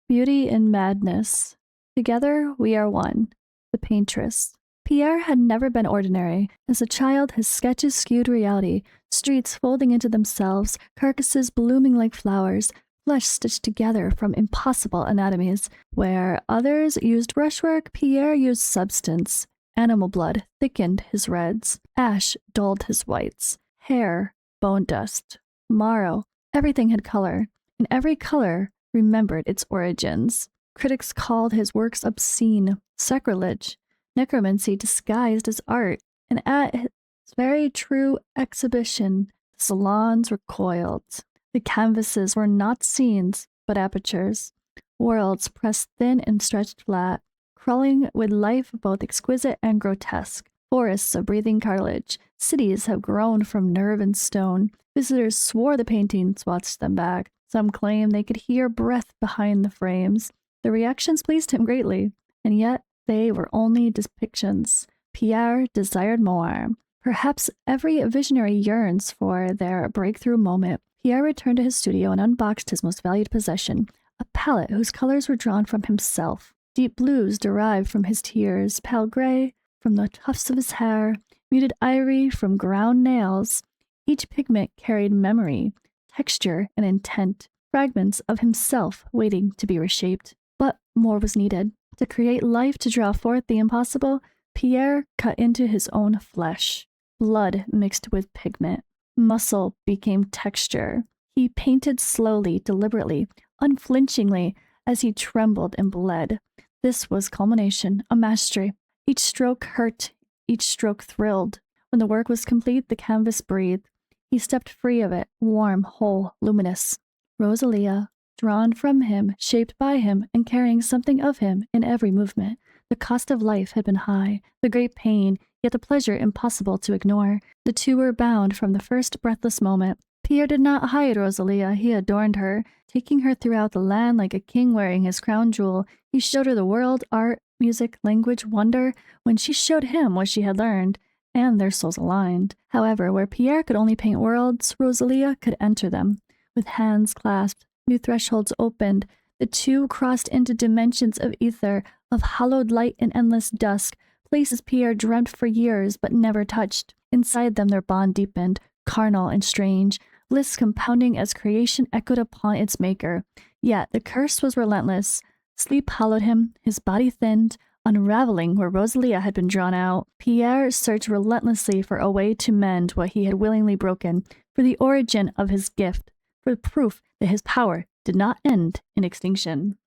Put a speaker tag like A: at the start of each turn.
A: Beauty in madness. Together we are one. The paintress. Pierre had never been ordinary. As a child, his sketches skewed reality, streets folding into themselves, carcasses blooming like flowers, flesh stitched together from impossible anatomies. Where others used brushwork, Pierre used substance. Animal blood thickened his reds. Ash dulled his whites. Hair, bone dust. Marrow. Everything had color, and every color remembered its origins. Critics called his works obscene, sacrilege, necromancy disguised as art, and at his very true exhibition, the salons recoiled. The canvases were not scenes, but apertures, worlds pressed thin and stretched flat, crawling with life both exquisite and grotesque. Forests of breathing cartilage, cities have grown from nerve and stone. Visitors swore the paintings watched them back. Some claimed they could hear breath behind the frames. The reactions pleased him greatly, and yet they were only depictions. Pierre desired more. Perhaps every visionary yearns for their breakthrough moment. Pierre returned to his studio and unboxed his most valued possession, a palette whose colors were drawn from himself. Deep blues derived from his tears, pale gray from the tufts of his hair, muted ivory from ground nails. Each pigment carried memory, texture, and intent, fragments of himself waiting to be reshaped. But more was needed. To create life, to draw forth the impossible, Pierre cut into his own flesh. Blood mixed with pigment. Muscle became texture. He painted slowly, deliberately, unflinchingly, as he trembled and bled. This was culmination, a mastery. Each stroke hurt, each stroke thrilled. When the work was complete, the canvas breathed. He stepped free of it, warm, whole, luminous. Rosalia, drawn from him, shaped by him, and carrying something of him in every movement. The cost of life had been high, the great pain, yet the pleasure impossible to ignore. The two were bound from the first breathless moment. Pierre did not hide Rosalia, he adorned her, taking her throughout the land like a king wearing his crown jewel. He showed her the world, art, music, language, wonder, when she showed him what she had learned, and their souls aligned. However, where Pierre could only paint worlds, Rosalia could enter them. With hands clasped, new thresholds opened. The two crossed into dimensions of ether, of hallowed light and endless dusk, places Pierre dreamt for years but never touched. Inside them their bond deepened, carnal and strange, bliss compounding as creation echoed upon its maker. Yet the curse was relentless. Sleep hollowed him, his body thinned, unraveling where Rosalia had been drawn out. Pierre searched relentlessly for a way to mend what he had willingly broken, for the origin of his gift, for proof that his power did not end in extinction.